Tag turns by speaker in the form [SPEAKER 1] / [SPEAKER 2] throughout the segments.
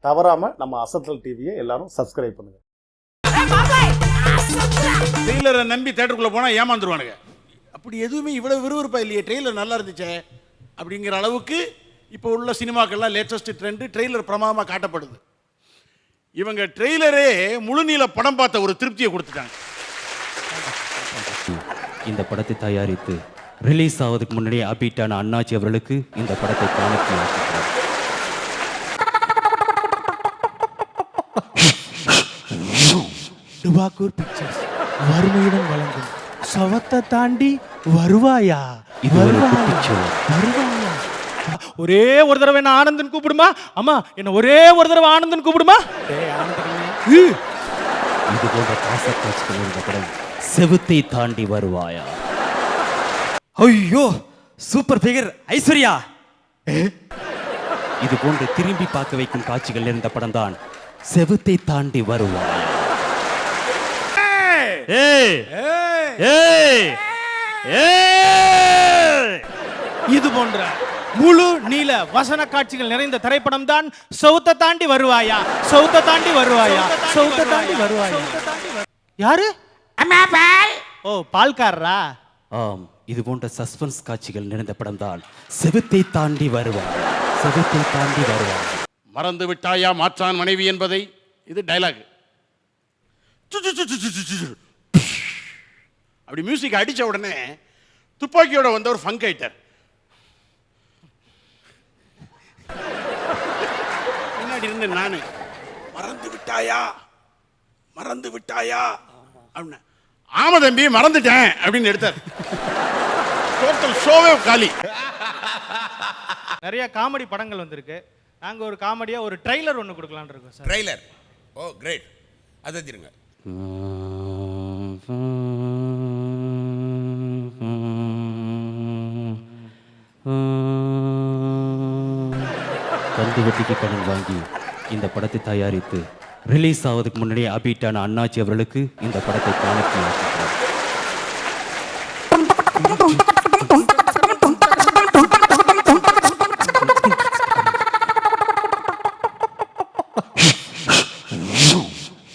[SPEAKER 1] தவறாமல் நம்ம அசத்தல் டிவியை எல்லாரும் சப்ஸ்கிரைப் பண்ணுங்க.
[SPEAKER 2] ட்ரெய்லரை நம்பி தேட்டருக்குள்ளே போனால் ஏமாந்துருவானுங்க. அப்படி எதுவுமே இவ்வளோ விறுவிறுப்பா இல்லையே, ட்ரெய்லர் நல்லா இருந்துச்சே அப்படிங்கிற அளவுக்கு இப்போ உள்ள சினிமாக்கள்லாம் லேட்டஸ்ட் ட்ரெண்டு ட்ரெய்லர் பிரமாதமாக காட்டப்படுது. இவங்க ட்ரெய்லரே முழுநீள படம் பார்த்த ஒரு திருப்தியை கொடுத்துட்டாங்க.
[SPEAKER 3] இந்த படத்தை தயாரித்து ரிலீஸ் ஆவதுக்கு முன்னாடியே அபீட்டான அண்ணாச்சி அவர்களுக்கு இந்த படத்தை காணிக்கையாக்குகிறார்.
[SPEAKER 4] டுபாக்கூர் பிக்சர்ஸ் வறுமையுடன் வழங்கும் சவத்தை தாண்டி வருவாயா.
[SPEAKER 3] இது ஒரு குட்டிச்சோறு.
[SPEAKER 4] வருவாயா. ஒரே ஒரு தடவை என்ன ஆனந்தன் கூப்பிடுமா. அம்மா என்ன ஒரே ஒரு தடவை ஆனந்தன் கூப்பிடுமா.
[SPEAKER 3] இது போன்ற பாசக்காட்சிகள் இருந்த படம் செவுத்தை தாண்டி வருவாயா.
[SPEAKER 5] ஐயோ சூப்பர் ஃபிகர் ஐஸ்வர்யா.
[SPEAKER 3] இது போன்று திரும்பி பார்க்க வைக்கும் காட்சிகள் இருந்த படம் தான் செவுத்தை தாண்டி வருவாயா.
[SPEAKER 4] இது போன்ற முழு நீல வசன காட்சிகள் நிறைந்த திரைப்படம் தான் சவுத்தை தாண்டி வருவாயா. சவுத்தை தாண்டி வருவாயா. சவுத்தை தாண்டி வருவாயா. யாரு? ஓ பால்காரரா.
[SPEAKER 3] ஆம், இது போன்ற சஸ்பென்ஸ் காட்சிகள் நிறைந்த படம் தான் செவுத்தை தாண்டி வருவாயா. செவுத்தை தாண்டி வருவாயா.
[SPEAKER 2] மறந்து விட்டாயா மாற்றான் மனைவி என்பதை. இது டைலாக். அப்படி மியூசிக் அடிச்ச உடனே துப்பாக்கியோட வந்தவர் ஃபங்க் ஆயிட்டார். முன்னாடி இருந்து நானு மறந்து விட்டாயா மறந்து விட்டாயா அப்படின்னு. ஆமா தம்பி மறந்துட்டேன் அப்படின்னு எடுத்தார். டோட்டல் ஷோவே காலி.
[SPEAKER 4] நிறைய காமெடி படங்கள் வந்திருக்கு. நாங்க ஒரு காமெடியா ஒரு ட்ரைலர் ஒன்னு கொடுக்கலாம்னு இருக்கோம் சார்.
[SPEAKER 6] ட்ரைலர். ஓ கிரேட். அதை வச்சிருங்க.
[SPEAKER 3] கந்து வெட்டிக்கு கடன் வாங்கி இந்த படத்தை தயாரித்து ரிலீஸ் ஆவதுக்கு முன்னாடியே அபீட்டான அண்ணாச்சி அவர்களுக்கு இந்த படத்தை காணிக்கையாக்குகிறார்.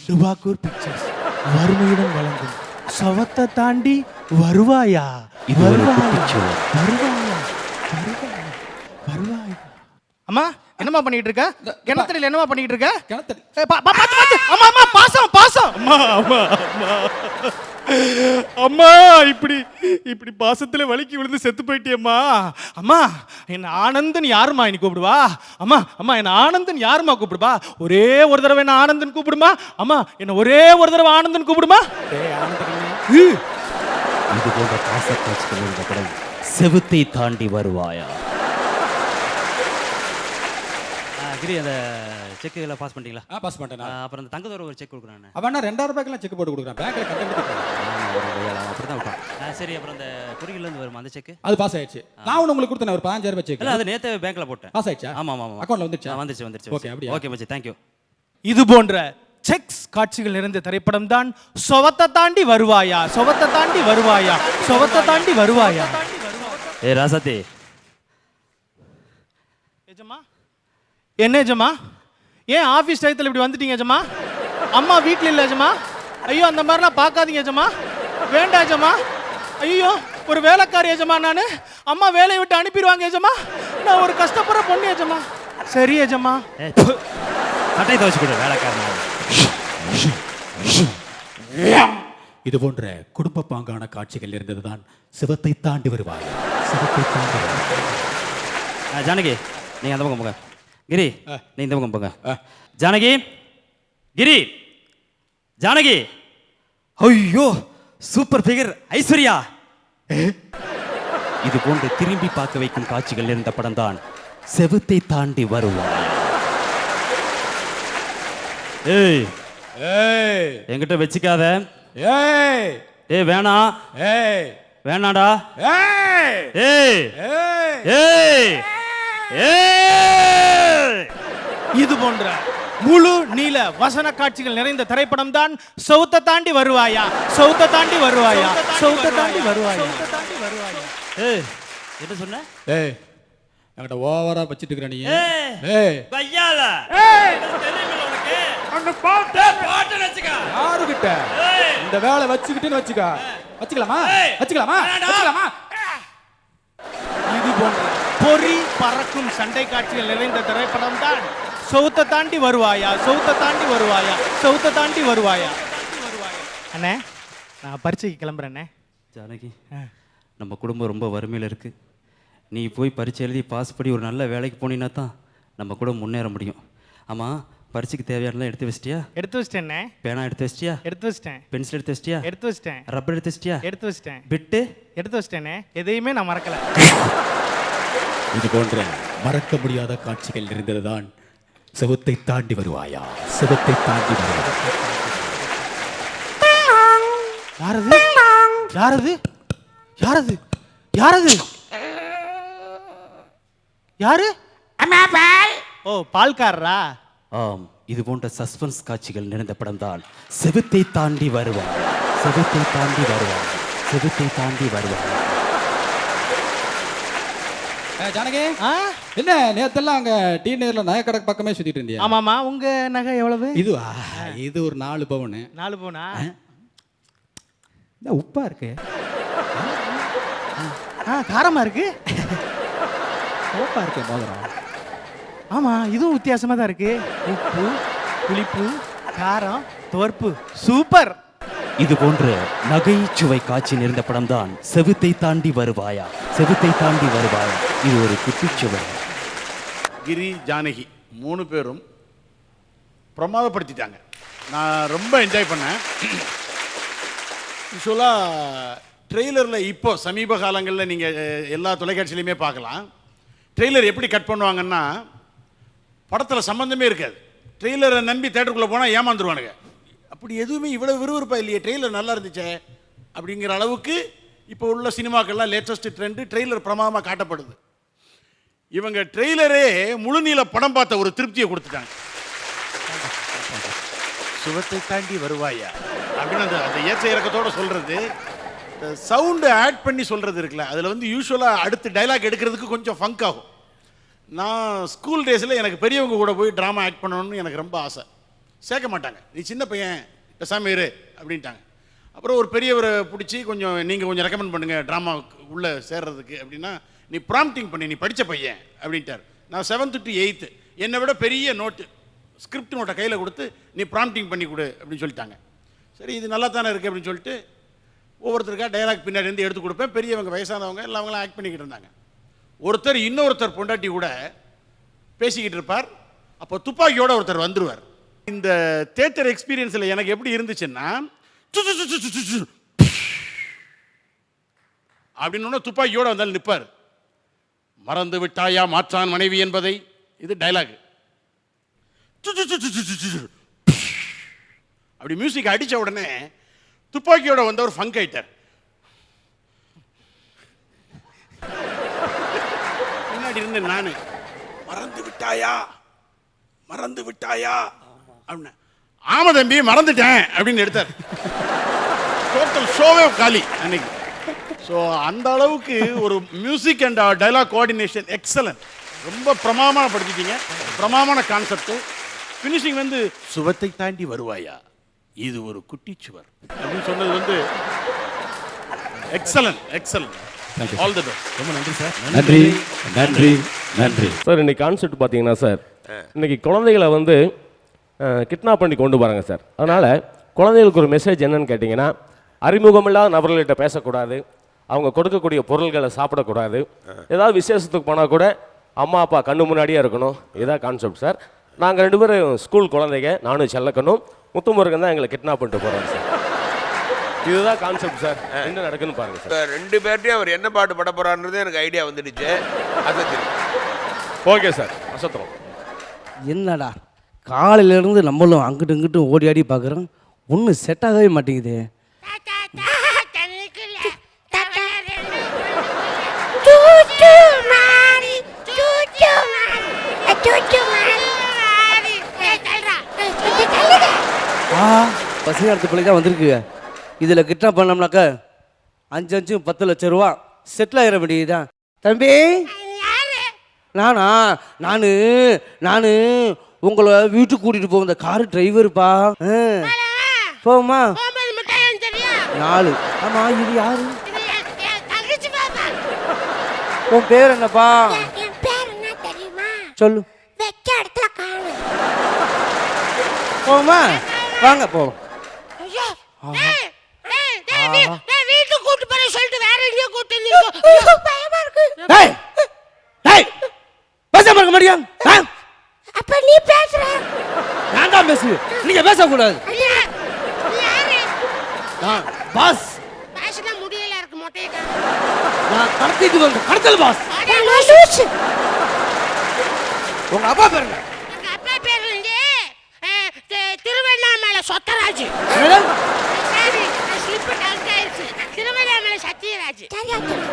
[SPEAKER 4] டுபாக்கூர் பிக்சர்ஸ் வறுமையுடன் வழங்கும் சவத்தை தாண்டி வருவாயா.
[SPEAKER 3] இது ஒரு குட்டிச்சோறு.
[SPEAKER 4] வருவாயா. வருவாயா. வருவாயா. அம்மா என்னம்மா பண்ணிட்டு இருக்க? கிணத்துல என்னம்மா பண்ணிட்டு இருக்க?
[SPEAKER 5] கிணத்தடி.
[SPEAKER 4] அம்மா அம்மா பாசம் பாசம். அம்மா அம்மா அம்மா அம்மா இப்படி இப்படி பாசத்துல வலிக்கு விழுந்து செத்து போயிட்டியம்மா. அம்மா என்ன ஆனந்தன் யாருமா இன்னைக்கு கூப்பிடுவா. அம்மா அம்மா என்ன ஆனந்தன் யாருமா கூப்பிடுவா. ஒரே ஒரு தடவை என்ன ஆனந்தன் கூப்பிடுமா. அம்மா என்ன ஒரே ஒரு தடவை ஆனந்தன் கூப்பிடுமா.
[SPEAKER 3] இது போன்ற பாசக்காட்சிகள் இருந்த படம் செவுத்தை தாண்டி வருவாயா. கிரி அந்த செக்குகளை பாஸ் பண்ணிட்டீங்களா?
[SPEAKER 5] பாஸ் பண்ணிட்டேன்.
[SPEAKER 3] அப்புறம் அந்த தங்கத்தோட ஒரு செக் கொடுக்குறானே.
[SPEAKER 5] அவனா 2000 ரூபாய்க்குலாம் செக் போட்டு கொடுக்குறான். பேங்க்ல கட்டெடுத்து
[SPEAKER 3] அப்படிதான் விட்டான். சரி, அப்புறம் அந்த குறியிலேருந்து வருமா அந்த செக்?
[SPEAKER 5] அது பாஸ் ஆயிடுச்சு. நான் உங்களுக்கு கொடுத்தேன் ஒரு 15000 ரூபாய் செக்.
[SPEAKER 3] இல்லை, அது நேற்று பேங்க்ல போட்டேன்.
[SPEAKER 5] பாஸ் ஆயிடுச்சா?
[SPEAKER 3] ஆமா ஆமா ஆமா.
[SPEAKER 5] அக்கௌண்ட்ல வந்துருச்சா?
[SPEAKER 3] வந்துருச்சு.
[SPEAKER 5] ஓகே அப்படியே.
[SPEAKER 3] ஓகே மச்சி, தேங்க்யூ.
[SPEAKER 4] இது போன்ற செக்ஸ் காட்சிகள் நிறைந்த திரைப்படம் தான் சொவத்தை தாண்டி வருவாயா. சொவத்தை தாண்டி வருவாயா. சொவத்தை தாண்டி வருவாயா.
[SPEAKER 3] ஏ ராசாத்தி.
[SPEAKER 4] எஜமா என்ன எஜமா? ஏன் ஆஃபீஸ் டயத்தில் இப்படி வந்துட்டீங்க எஜமா? அம்மா வீட்டில் இல்லை எஜமா. ஐயோ அந்த மாதிரிலாம் பார்க்காதீங்க எஜமா. வேண்டாம் எஜமா. ஐயோ ஒரு வேலைக்காரி எஜமா. நான் அம்மா வேலையை விட்டு அனுப்பிடுவாங்க எஜமா. நான் ஒரு கஷ்டப்படுற பொண்ணு எஜமா. சரி எஜமா.
[SPEAKER 3] சட்டை துவச்சு கொடு வேலைக்காரன்.
[SPEAKER 5] இது போன்ற குடும்ப பாங்கான காட்சிகள் இருந்ததுதான் சிவத்தை தாண்டி வருவாயா. சிவத்தை தாண்டி வருவாயா.
[SPEAKER 3] ஜானகி நீங்க அந்த பக்கம் போங்க. கிரி நீ இந்த பக்கம் போங்க. ஜானகி, கிரி, ஜானகி.
[SPEAKER 5] ஐயோ சூப்பர் ஃபிகர் ஐஸ்வர்யா.
[SPEAKER 3] இது போன்று திரும்பி பார்க்க வைக்கும் காட்சிகள் இருந்த படம் தான் செவுத்தை தாண்டி வருவாயா. ஏய்
[SPEAKER 5] ஏய்
[SPEAKER 3] என்கிட்ட வச்சுக்காத.
[SPEAKER 5] ஏய்
[SPEAKER 3] ஏய் வேணாம்.
[SPEAKER 5] ஏய்
[SPEAKER 3] வேணாடா.
[SPEAKER 5] ஏய்
[SPEAKER 3] ஏய்
[SPEAKER 5] ஏய்
[SPEAKER 3] ஏய் ஏய்.
[SPEAKER 4] இது போன்ற முழு நீல வசன காட்சிகள் நிறைந்த திரைப்படம் தான் சவுத்தை தாண்டி வருவாயா. சவுத்தை தாண்டி வருவாயா. சவுத்தை தாண்டி வருவாயா.
[SPEAKER 3] ஏய் என்ன சொன்ன?
[SPEAKER 5] ஏய் என்கிட்ட ஓவரா வச்சிட்டு இருக்கிற நீ ஏய்
[SPEAKER 7] பையால தெரியுமில்ல உனக்கு
[SPEAKER 5] அந்த பாட்டு
[SPEAKER 7] பாட்டு வச்சுக்க
[SPEAKER 5] யாருகிட்ட இந்த வேலை வச்சுக்கிட்டுன்னு வச்சுக்கலாமா வச்சுக்கலாமா வச்சுக்கலாமா
[SPEAKER 4] இது போன்ற பொறி பறக்கும் சண்டை காட்சிகள் நிறைந்த திரைப்படம் தான் சவுத்தை தாண்டி வருவாயா, சவுத்தை தாண்டி வருவாயா, சவுத்தை தாண்டி வருவாயா. அண்ணே நான் பரீட்சைக்கு கிளம்புறேண்ணே.
[SPEAKER 3] ஜானகி, நம்ம குடும்பம் ரொம்ப வறுமையில் இருக்கு. நீ போய் பரீட்சை எழுதி பாஸ் பண்ணி ஒரு நல்ல வேலைக்கு போனீங்கன்னா தான் நம்ம கூட முன்னேற முடியும். ஆமாம், பரீட்சைக்கு தேவையானலாம் எடுத்து வச்சிட்டியா?
[SPEAKER 4] எடுத்து வச்சிட்டேண்ணே.
[SPEAKER 3] பேனா எடுத்து வச்சிட்டியா?
[SPEAKER 4] எடுத்து வச்சிட்டேன்.
[SPEAKER 3] பென்சில் எடுத்து வச்சிட்டியா?
[SPEAKER 4] எடுத்து வச்சிட்டேன்.
[SPEAKER 3] ரப்பர் எடுத்து வச்சிட்டியா?
[SPEAKER 4] எடுத்து வச்சிட்டேன்.
[SPEAKER 3] பிட்டு
[SPEAKER 4] எடுத்து வச்சிட்டேண்ணே. எதையுமே நான் மறக்கல.
[SPEAKER 5] இது போன்ற மறக்க முடியாத காட்சிகள் இருந்ததுதான் செவுத்தை தாண்டி வருவாயா, செவுத்தை தாண்டி வருவாயா.
[SPEAKER 4] யாரது யாரது யாரது யாரது யாரு? ஓ, பால்காரரா?
[SPEAKER 3] ஆம், இது போன்ற சஸ்பென்ஸ் காட்சிகள் நிறைந்த படம் தான் செவுத்தை தாண்டி வருவான், செவுத்தை தாண்டி வருவான், செவுத்தை தாண்டி வருவான்.
[SPEAKER 5] ஜானகி,
[SPEAKER 4] ஆ?
[SPEAKER 5] என்ன நேத்தெல்லாம் அங்க டீ நேர்ல நகைக்கடை பக்கமே சுத்திட்டு இருந்தியா?
[SPEAKER 4] ஆமாமா. உங்க நகை எவ்வளவு?
[SPEAKER 5] இதுவா? இது ஒரு 4 பவுன்.
[SPEAKER 4] 4 பவுனா?
[SPEAKER 5] இந்த உப்பா இருக்கு.
[SPEAKER 4] காரமா இருக்கு.
[SPEAKER 5] சோப்பா இருக்கு மோதிரம்.
[SPEAKER 4] ஆமா, இதுவும் வித்தியாசமா தான் இருக்கு. உப்பு, புளிப்பு, காரம், துவர்ப்பு. சூப்பர்.
[SPEAKER 3] இது போன்ற நகைச்சுவை காட்சி நிறைந்த படம் தான் செவுத்தை தாண்டி வருவாயா, செவுத்தை தாண்டி வருவாயா. இது ஒரு குட்டிச்சுவை.
[SPEAKER 2] கிரி, ஜானகி 3 பேரும் பிரமாதப்படுத்திட்டாங்க. நான் ரொம்ப என்ஜாய் பண்ணேன். யூஸ்வலாக ட்ரெய்லரில் இப்போ சமீப காலங்களில் நீங்கள் எல்லா தொலைக்காட்சியிலையுமே பார்க்கலாம். ட்ரெய்லர் எப்படி கட் பண்ணுவாங்கன்னா, படத்தில் சம்மந்தமே இருக்காது. ட்ரெய்லரை நம்பி தேட்டருக்குள்ளே போனால் ஏமாந்துருவானுங்க. அப்படி எதுவுமே இவ்வளோ விறுவிறுப்பாக இல்லையே, ட்ரெய்லர் நல்லா இருந்துச்சே அப்படிங்கிற அளவுக்கு இப்போ உள்ள சினிமாக்கள்லாம் லேட்டஸ்ட் ட்ரெண்டு ட்ரெய்லர் பிரமாதமாக காட்டப்படுது. இவங்க ட்ரெய்லரே முழுநீள படம் பார்த்த ஒரு திருப்தியை கொடுத்துட்டாங்க. சுவத்தை தாண்டி வருவாயா அப்படின்னு அந்த ஏற்ற இறக்கத்தோடு சொல்கிறது, சவுண்டு ஆட் பண்ணி சொல்கிறது இருக்குல்ல, அதில் வந்து யூஸ்வலாக அடுத்து டைலாக் எடுக்கிறதுக்கு கொஞ்சம் ஃபங்க் ஆகும். நான் ஸ்கூல் டேஸில் எனக்கு பெரியவங்க கூட போய் ட்ராமா ஆக்ட் பண்ணணும்னு எனக்கு ரொம்ப ஆசை. சேர்க்க மாட்டாங்க, நீ சின்ன பையன் பேசாம இரு அப்படின்ட்டாங்க. அப்புறம் ஒரு பெரியவரை பிடிச்சி நீங்கள் கொஞ்சம் ரெக்கமெண்ட் பண்ணுங்கள் ட்ராமா உள்ளே சேர்றதுக்கு அப்படின்னா, நீ ப்ராம்ப்டிங் பண்ணி, நீ படித்த பையன் அப்படின்ட்டார். நான் 7th to 8th என்னை விட பெரிய நோட்டு ஸ்கிரிப்ட் நோட்டை கையில் கொடுத்து நீ ப்ராம்ப்டிங் பண்ணி கொடு அப்படின்னு சொல்லிட்டாங்க. சரி, இது நல்லா தானே இருக்குது அப்படின்னு சொல்லிட்டு ஒவ்வொருத்தருக்கா டைலாக் பின்னாடி இருந்து எடுத்து கொடுப்பேன். பெரியவங்க, வயசானவங்க எல்லாம் அவங்களாம் ஆக்ட் பண்ணிக்கிட்டு இருந்தாங்க. ஒருத்தர் இன்னொருத்தர் பொண்டாட்டி கூட பேசிக்கிட்டு இருப்பார். அப்போ துப்பாக்கியோட ஒருத்தர் வந்துடுவார். இந்த தியேட்டர் எக்ஸ்பீரியன்ஸில் எனக்கு எப்படி இருந்துச்சுன்னா, அப்படின்னு துப்பாக்கியோட வந்தாலும் நிற்பார். மறந்து விட்டாயா மாற்றான் மனைவி என்பதை, இது டைலாக். அப்படி மியூசிக் அடிச்ச உடனே துப்பாக்கியோட வந்தவர் ஃபங்க் ஆயிட்டார். முன்னாடி இருந்து நானு, மறந்து விட்டாயா மறந்து விட்டாயா அப்படின்னு, ஆமா தம்பி மறந்துட்டேன் அப்படின்னு எடுத்தார். டோட்டல் ஷோவே காலி அன்னைக்கு. ஸோ அந்த அளவுக்கு ஒரு music and dialogue coordination excellent. ரொம்ப பிரமாதமாக படிச்சிட்டீங்க. பிரமாதமான கான்செப்ட். ஃபினிஷிங் வந்து சுவத்தை தாண்டி வருவாயா, இது ஒரு குட்டிச்சுவர் அப்படின்னு சொன்னது வந்து excellent excellent. All the best.
[SPEAKER 5] ரொம்ப நன்றி சார்.
[SPEAKER 8] நன்றி நன்றி நன்றி
[SPEAKER 9] சார். இன்னைக்கு கான்செப்ட் பார்த்தீங்கன்னா சார், இன்னைக்கு குழந்தைகளை வந்து கிட்னாப் பண்ணி கொண்டு போகிறாங்க சார். அதனால் குழந்தைகளுக்கு ஒரு மெசேஜ் என்னன்னு கேட்டிங்கன்னா, அறிமுகமில்லாத நபர்கள்கிட்ட பேசக்கூடாது, அவங்க கொடுக்கக்கூடிய பொருள்களை சாப்பிடக்கூடாது, ஏதாவது விசேஷத்துக்கு போனால் கூட அம்மா அப்பா கண்ணு முன்னாடியே இருக்கணும். இதுதான் கான்செப்ட் சார். நாங்கள் 2 பேரும் ஸ்கூல் குழந்தைங்க, நானும் செல்லக்கணும், முத்துமுருகன் தான் எங்களை கிட்னாப் பண்ணிட்டு போகிறாங்க சார். இதுதான் கான்செப்ட் சார். என்ன நடக்குன்னு பாருங்கள் சார்.
[SPEAKER 6] 2 பேர்ட்டையும் அவர் என்ன பாட்டு பட போகிறான்றது எனக்கு ஐடியா வந்துடுச்சு. அசத்திரும்.
[SPEAKER 9] ஓகே சார், அசத்துறோம்.
[SPEAKER 10] என்னடா காலையிலேருந்து நம்மளும் அங்கிட்டு இங்கிட்டும் ஓடி ஆடி பார்க்குறோம், ஒன்றும் செட் ஆகவே மாட்டேங்குது. பசங்க அடுத்த பிள்ளை தான் வந்திருக்கு. இதில் கிட்னாப் பண்ணோம்னாக்கா 5 5 10 லட்சம் ரூபா செட்டில் ஆகிட வேண்டியதுதான். தம்பி நான் உங்களை வீட்டுக்கு கூட்டிட்டு போக இந்த காரு டிரைவருப்பா. போமா 4. ஆமா இது யாரு? உன் பேர் என்னப்பா?
[SPEAKER 11] என் பேர் என்ன தெரியுமா?
[SPEAKER 10] சொல்லு.
[SPEAKER 11] வெச்ச இடத்துல காணும்.
[SPEAKER 10] போமா வாங்க போ.
[SPEAKER 11] வீட்டுக்கு கூட்டு போற சொல்லிட்டு வேற எங்கேயோ கூட்டு பயமா இருக்கு.
[SPEAKER 10] பேசாம இருக்க மாட்டியா?
[SPEAKER 11] அப்ப நீ பேசுற.
[SPEAKER 10] நான் தான் பேசுவேன், நீங்க பேசக்கூடாது. பாஸ்
[SPEAKER 11] பேசினா முடியல இருக்கு மொட்டையா.
[SPEAKER 10] நான் கடத்திட்டு வந்து கடத்தல் பாஸ். உங்க அப்பா பேர் என்ன?
[SPEAKER 11] எங்க அப்பா பேர் வந்து திருவண்ணாமலை சொத்தராஜ். சரி ஸ்லிப் டவுன் ஆயிடுச்சு. திருவண்ணாமலை சத்யராஜ். சரியா சொல்லு.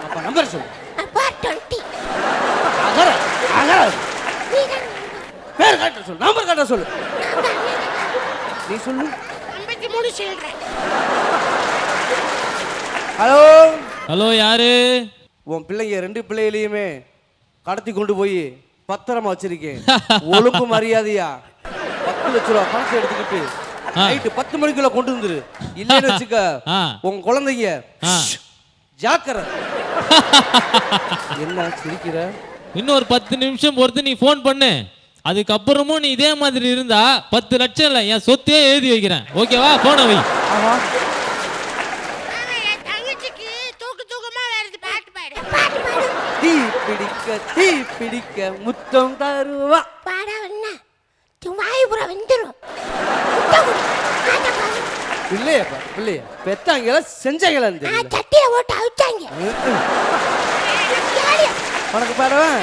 [SPEAKER 10] அப்பா நம்பர் சொல்லு.
[SPEAKER 11] அப்பா 20.
[SPEAKER 10] அகர
[SPEAKER 11] நீ தான்
[SPEAKER 10] பேர் கட்ட சொல்லு, நம்பர் கட்ட சொல்லு. நீ சொல்லு.
[SPEAKER 11] 53 சொல்றேன்.
[SPEAKER 10] ஹலோ
[SPEAKER 7] ஹலோ யாரு?
[SPEAKER 10] உன் பிள்ளைங்க 2 பிள்ளைகளையுமே கடத்தி கொண்டு போய் பத்திரமா வச்சிருக்கேன். ஒழுங்கு மரியாதையா 10 லட்ச ரூபா பணத்தை எடுத்துக்கிட்டு நைட்டு 10 மணிக்குள்ள கொண்டு வந்துரு. இல்லைன்னு வச்சுக்க உன் குழந்தைங்க ஜாக்கிரதை. என்ன சிரிக்கிற?
[SPEAKER 7] இன்னும் ஒரு 10 நிமிஷம் பொறுத்து நீ ஃபோன் பண்ணு. அதுக்கப்புறமும் நீ இதே மாதிரி இருந்தா 10 லட்சம் இல்லை என் சொத்தையே எழுதி வைக்கிறேன். ஓகேவா? போன வை.
[SPEAKER 11] என் தங்கச்சிக்கு தூக்கமா வருது. பாட்டு பாடு.
[SPEAKER 10] தீ பிடிக்க முத்தம் தருவா.
[SPEAKER 11] பாடா என்ன வாயுபுரம் வந்துடும்.
[SPEAKER 10] பிள்ளைய பெத்தாங்களா செஞ்சாங்களா தெரியல.
[SPEAKER 11] சட்டியில ஓட்டு அவிச்சாங்க.
[SPEAKER 10] உனக்கு பாடுவேன்.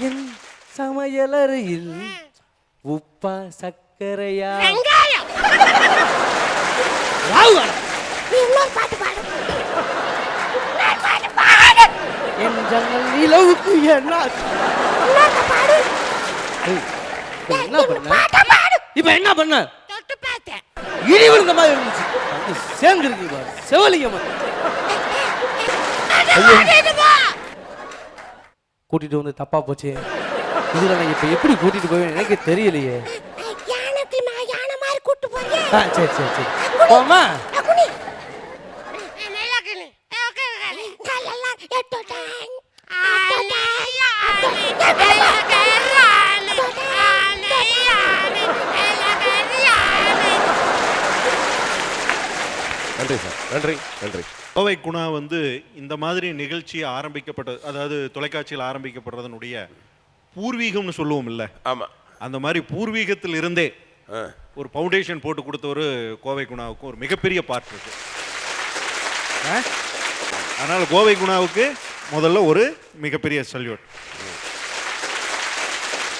[SPEAKER 10] என் சமையலறையில் உப்பா சர்க்கரையா.
[SPEAKER 11] வெங்காயம். நீ இன்னொரு பாட்டு பாடு.
[SPEAKER 10] என் ஜன்னல் நிலவுக்கு என்ன
[SPEAKER 11] பாடு.
[SPEAKER 10] என்ன பண்ண? இப்ப என்ன பண்ண?
[SPEAKER 11] தொட்டு பார்த்தேன்.
[SPEAKER 10] இடி விழுந்த மாதிரி இருந்துச்சு. சேர்ந்து இருக்கு பாரு செவலிங்க. கூட்டிட்டு வந்து தப்பா போச்சு. இதுல நான் இப்ப எப்படி கூட்டிட்டு போவேன் எனக்கு தெரியலையே.
[SPEAKER 11] யானை மாதிரி கூட்டு போறியா?
[SPEAKER 10] சரி போமா.
[SPEAKER 9] நன்றி சார், நன்றி.
[SPEAKER 1] கோவை குணா வந்து இந்த மாதிரி நிகழ்ச்சி ஆரம்பிக்கப்பட்டது, அதாவது தொலைக்காட்சியில் ஆரம்பிக்கப்படுறதனுடைய பூர்வீகம்னு சொல்லுவோம் இல்லை?
[SPEAKER 6] ஆமா.
[SPEAKER 1] அந்த மாதிரி பூர்வீகத்தில் இருந்தே ஒரு ஃபவுண்டேஷன் போட்டு கொடுத்த ஒரு கோவை குணாவுக்கு ஒரு மிகப்பெரிய பார்ட் இருக்கு. அதனால கோவை குணாவுக்கு முதல்ல ஒரு மிகப்பெரிய சல்யூட்.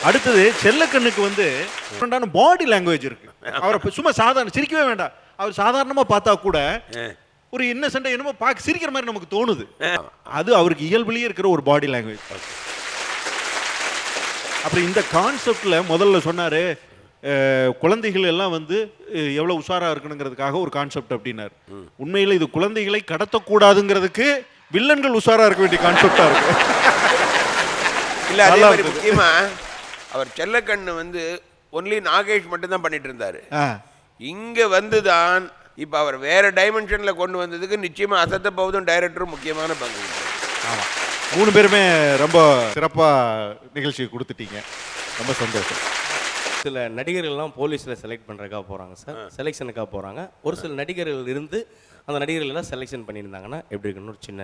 [SPEAKER 1] அடுத்தது செல்லக்கண்ணுக்கு வந்து பாடி லாங்குவேஜ் இருக்கு. அவரை சும்மா சாதாரண சிரிக்கவே வேண்டாம், அவர் சாதாரணமா பார்த்தா கூட ஒரு இன்னசென்ட்டா என்னமோ பார்க்க சிரிக்கிற மாதிரி நமக்கு தோணுது. அது அவருக்கு இயல்புலயே இருக்கிற ஒரு பாடி லாங்குவேஜ். அப்புறம் இந்த கான்செப்ட்ல முதல்ல சொன்னாரு குழந்தைகள் எல்லாம் வந்து எவ்வளவு உஷாரா இருக்கணுங்கிறதுக்காக ஒரு கான்செப்ட் அப்படின்னாரு. உண்மையில இது குழந்தைகளை கடத்தக்கூடாதுங்கிறதுக்கு வில்லன்கள் உஷாரா இருக்க வேண்டிய கான்செப்டா இருக்கு.
[SPEAKER 6] இல்ல அதே மாதிரி முக்கியமா அவர் செல்லக்கண்ணு வந்து ஒன்லி நாகேஷ் மட்டும் தான் பண்ணிட்டு இருந்தாரு. இங்க வந்துதான் இப்ப அவர் வேற டைமென்ஷன்ல கொண்டு வந்ததுக்கு நிச்சயமா அசத்த போவதும் டைரக்டரும் முக்கியமான பங்கு.
[SPEAKER 1] ஆமா, 3 பேருமே ரொம்ப சிறப்பா நிகழ்ச்சி கொடுத்துட்டீங்க. ரொம்ப சந்தோஷம்.
[SPEAKER 12] சில நடிகர்கள்லாம் போலீஸில் செலக்ட் பண்ணுறதுக்காக போகிறாங்க சார், செலெக்ஷனுக்காக போகிறாங்க. ஒரு சில நடிகர்கள் இருந்து அந்த நடிகர்கள் எல்லாம் செலெக்ஷன் பண்ணியிருந்தாங்கன்னா எப்படி இருக்குன்னு ஒரு சின்ன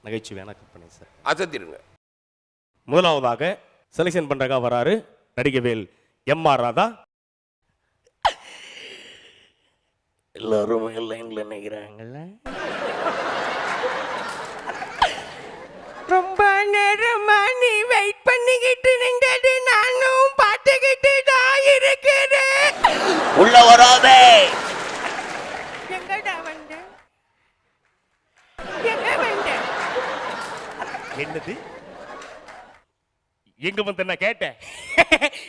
[SPEAKER 12] நகைச்சுவையான கற்பனை சார்.
[SPEAKER 6] அசத்திருங்க.
[SPEAKER 12] முதலாவதாக செலெக்ஷன் பண்ணுறதுக்காக வராரு நடிகவேல் எம்.ஆர். ராதா.
[SPEAKER 10] எல்லாரும் லைன்ல நினைக்கிறாங்கல்ல.
[SPEAKER 11] ரொம்ப நேரமா நீ வெயிட் பண்ணிக்கிட்டு நின்றது, நானும் பார்த்துக்கிட்டு தான் இருக்கிறேன்.
[SPEAKER 6] உள்ள வராதே.
[SPEAKER 11] எங்கடா வந்த? எங்க வந்த?
[SPEAKER 12] என்னது எங்க வந்து நான் கேட்டேன்.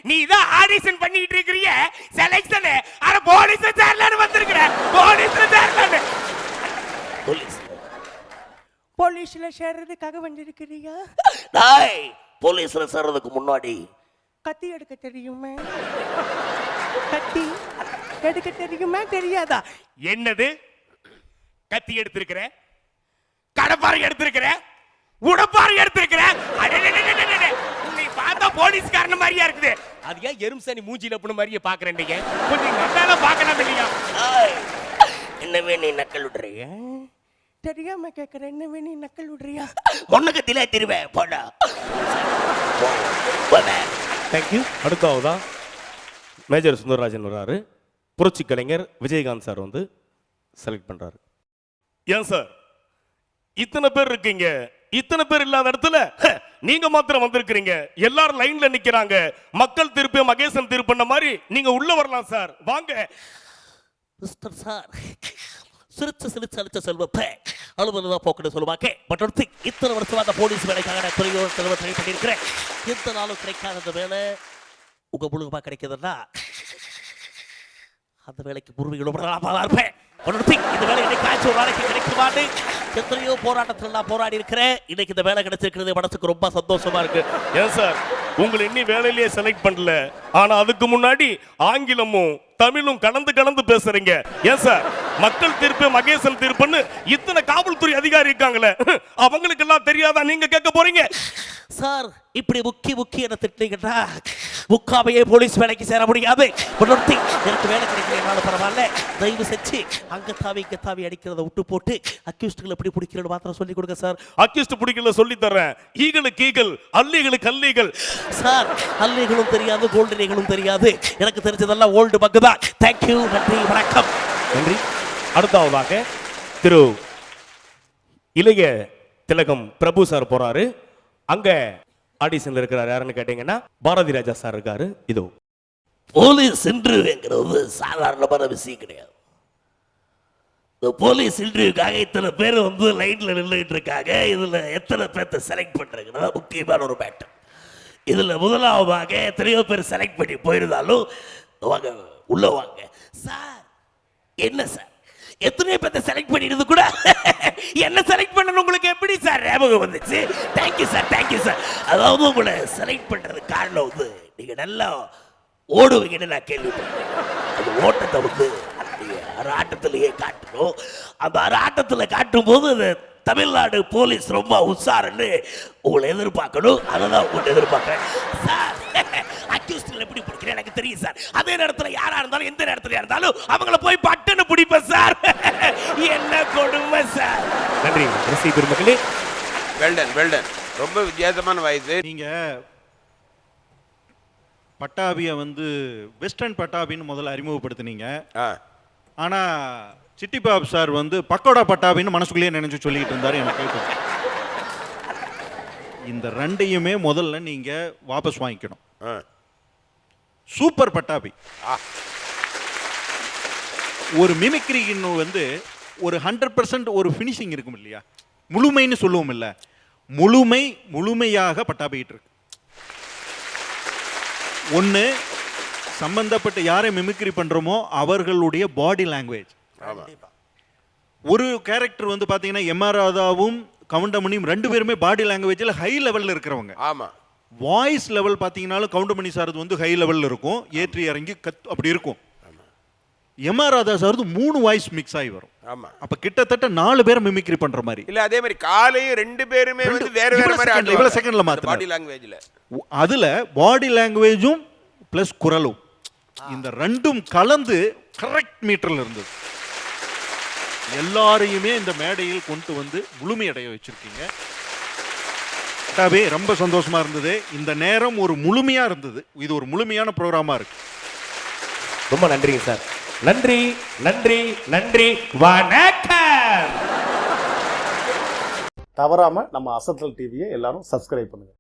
[SPEAKER 12] நீ தான் ஆடிஷன் பண்ணிட்டு இருக்கிறீங்க, செலக்ஷன் அட போலீஸ் சேர்லன்னு வந்திருக்கிற. போலீஸ் சேர்லன்னு போலீஸ்
[SPEAKER 11] போலீஸ்ல சேர்றதுக்காக வந்திருக்கிறியா?
[SPEAKER 13] டாய், போலீஸ்ல சேர்றதுக்கு முன்னாடி
[SPEAKER 11] கத்தி எடுக்க தெரியுமா? கத்தி எடுக்க தெரியுமா தெரியாதா?
[SPEAKER 4] என்னது கத்தி எடுத்திருக்கிற, கடப்பாறை எடுத்திருக்கிற, உடப்பாறை எடுத்திருக்கிற? உன்னை பார்த்தா போலீஸ்காரன் மாதிரியா இருக்குது. அது ஏன் எரும்சாணி மூஞ்சில புண்ணு மாதிரியே பாக்குறேன். கொஞ்சம் நல்லா பார்க்கலாம் இல்லையா?
[SPEAKER 13] என்னவே நீ நக்கல் விடுறிய?
[SPEAKER 11] தெரியாம கேக்குறேன். என்னவே நீ நக்கல் விடுறியா?
[SPEAKER 13] ஒண்ணுக்கு திலே திருவேன் போடா.
[SPEAKER 12] தேங்க்யூ. அடுத்தாவதா மேஜர் சுந்தரராஜன் வர்றாரு. புரட்சி கலைஞர் விஜயகாந்த் சார் வந்து செலக்ட் பண்றாரு.
[SPEAKER 9] ஏன் சார் இத்தனை பேர் இருக்கீங்க, இத்தனை பேர் இல்லாத இடத்துல நீங்க மாத்திரம் வந்திருக்கிறீங்க. எல்லாரும் லைன்ல நிக்கிறாங்க. மக்கள் தீர்ப்பு மகேசன் தீர்ப்புன்ன மாதிரி நீங்க உள்ள வரலாம் சார். வாங்க.
[SPEAKER 13] மிஸ்டர் சார், சிரிச்சு சிரிச்சு அடிச்ச செல்வப்ப அலுவலகா போக்குன்னு சொல்லுவாங்க. பட் ஒரு திங், இத்தனை வருஷமா அந்த போலீஸ் வேலைக்காக நான் துறையோ செலவு ட்ரை பண்ணியிருக்கிறேன். எந்த நாளும் கிடைக்காத அந்த வேலை உங்க முழுகமா கிடைக்குதுன்னா அந்த வேலைக்கு பூர்வீகளும் இருப்பேன். இந்த வேலை என்னைக்காச்சும் ஒரு நாளைக்கு கிடைக்குமான்னு எத்தனையோ போராட்டத்தில் நான் போராடி இருக்கிறேன். இன்னைக்கு இந்த வேலை கிடைச்சிருக்கிறது மனசுக்கு ரொம்ப சந்தோஷமா இருக்கு.
[SPEAKER 9] ஏன் சார் உங்களை இன்னும் வேலையிலேயே செலக்ட் பண்ணல, ஆனா அதுக்கு முன்னாடி ஆங்கிலமும் தமிழும் கலந்து பேசுறீங்க. ஏன் சார் மக்கள் தீர்ப்பு மகேசன் தீர்ப்புன்னு இத்தனை காவல்துறை அதிகாரி இருக்காங்களே, அவங்களுக்கு எல்லாம் தெரியாதா நீங்க கேட்க போறீங்க?
[SPEAKER 13] சார் இப்படி முக்கி என்ன திட்டீங்கன்னா முக்காமையே போலீஸ் வேலைக்கு சேர முடியாது. எனக்கு வேலை கிடைக்கலனாலும் பரவாயில்ல, தயவு செஞ்சு அங்க தாவி அடிக்கிறத விட்டு போட்டு அக்யூஸ்டுகள் எப்படி பிடிக்கிறது மாத்திரம் சொல்லி கொடுங்க சார்.
[SPEAKER 9] அக்யூஸ்ட் பிடிக்கல சொல்லி தரேன். ஈகளுக்கு ஈகள், அல்லிகளுக்கு அல்லிகள்.
[SPEAKER 13] சார் அல்லிகளும் தெரியாது, கோல்டனிகளும் தெரியாது. எனக்கு தெரிஞ்சதெல்லாம் ஓல்டு பக்கு தான். தேங்க்யூ, நன்றி, வணக்கம்.
[SPEAKER 12] நன்றி. அடுத்தாவதாக திரு இளைய திலகம் பிரபு சார் போறாரு. அங்க ஆடிஷன்ல இருக்கிறார். யாருன்னு கேட்டீங்கன்னா பாரதி ராஜா சார் இருக்காரு. இதோ.
[SPEAKER 13] போலீஸ் இன்டர்வியூங்கிறது சாதாரணமான விஷயம் கிடையாது. இந்த போலீஸ் இன்டர்வியூக்காக இத்தனை பேர் வந்து லைன்ல நின்றுட்டு இருக்காங்க. இதுல எத்தனை பேர்த்த செலக்ட் பண்றதுன்னா முக்கியமான ஒரு மேட்டர். இதுல முதலாவதாக எத்தனையோ பேர் செலக்ட் பண்ணி போயிருந்தாலும் வாங்க உள்ள வாங்க. சார் என்ன சார் எத்தனையோ பேர்த்த செலக்ட் பண்ணிடுறது கூட என்ன செலக்ட் பண்ணணும் உங்களுக்கு எப்படி சார் ஞாபகம் வந்துச்சு? Thank you sir, thank you sir. அதாவது உங்களை செலக்ட் பண்றது காரணம் வந்து நீங்க நல்லா ஓடுவீங்கன்னு நான் கேள்விப்பட்டேன். அந்த ஓட்டத்தை வந்து ஆட்டத்திலேயே காட்டணும். அந்த ஆட்டத்தில் காட்டும் போது அந்த தமிழ்நாடு போலீஸ் ரொம்ப உஷாருன்னு உங்களை எதிர்பார்க்கணும். அதை தான் உங்கள்கிட்ட எதிர்பார்க்கிறேன் சார். அக்யூஸ்டில் எப்படி பிடிக்கிறேன் எனக்கு தெரியும் சார். அதே நேரத்தில் யாரா இருந்தாலும் எந்த நேரத்தில் இருந்தாலும் அவங்கள போய் பட்டுன்னு பிடிப்பேன் சார். என்ன கொடுமை சார்.
[SPEAKER 12] நன்றி ரசி பெருமக்களே.
[SPEAKER 6] வெல்டன் ரொம்ப வித்தியாசமான வயசு.
[SPEAKER 1] நீங்க பட்டாபியை வந்து வெஸ்டர்ன் பட்டாபின்னு முதல்ல அறிமுகப்படுத்தினீங்க. ஆனா சிட்டி பாப் சார் வந்து பக்கோடா பட்டாபின்னு மனசுக்குள்ளேயே நினைச்சு சொல்லிட்டு இருந்தாரு. எனக்கு கேட்கும். இந்த ரெண்டையுமே முதல்ல நீங்க வாபஸ் வாங்கிக்கணும். சூப்பர் பட்டாபி ஒரு மிமிக்ரின்னு வந்து ஒரு 100% ஒரு ஃபினிஷிங் இருக்கும் இல்லையா, முழுமைன்னு சொல்லுவோம் இல்ல, முழுமையாக பட்டாபிட்டு இருக்கு. ஒன்று சம்பந்தப்பட்ட யாரை மிமிக்ரி பண்றோமோ அவர்களுடைய பாடி லாங்குவேஜ். ஒரு கேரக்டர் வந்து பாத்தீங்கன்னா எம்ஆர் ராதாவும் கவுண்டமணியும் ரெண்டு பேருமே பாடி லாங்குவேஜில் ஹை லெவலில் இருக்கிறவங்க.
[SPEAKER 6] ஆமா.
[SPEAKER 1] வாய்ஸ் லெவல் பார்த்தீங்கன்னாலும் கவுண்டமணி சாரது வந்து ஹை லெவலில் இருக்கும், ஏற்றி இறங்கி அப்படி இருக்கும். எம்ஆர் ராதா சாரது 3 வாய்ஸ் மிக்ஸ் ஆகி வரும்.
[SPEAKER 6] ஆமா.
[SPEAKER 1] அப்ப கிட்டத்தட்ட 4 பேர் மிமிக்ரி பண்ற மாதிரி.
[SPEAKER 6] இல்ல அதே மாதிரி காலையும் 2 பேருமே வந்து வேற மாதிரி ஆடுவாங்க.
[SPEAKER 1] இவ்வளவு செகண்ட்ல மாத்துறாங்க
[SPEAKER 6] பாடி லாங்குவேஜ்ல.
[SPEAKER 1] அதுல பாடி லாங்குவேஜும் பிளஸ் குரலும் இந்த ரெண்டும் கலந்து கரெக்ட் மீட்டர்ல இருந்தது. எல்லாரையுமே இந்த மேடையில் கொண்டு வந்து முழுமையடைய வச்சிருக்கீங்க. ரொம்ப சந்தோஷமா இருந்தது. இந்த நேரம் ஒரு முழுமையா இருந்தது. இது ஒரு முழுமையான ப்ரோக்ராமா இருக்கு.
[SPEAKER 12] ரொம்ப நன்றிங்க சார். நன்றி நன்றி நன்றி. வணக்கம்.
[SPEAKER 14] தவறாம நம்ம அசத்தல் டிவியை எல்லாரும் சப்ஸ்கிரைப் பண்ணுங்க.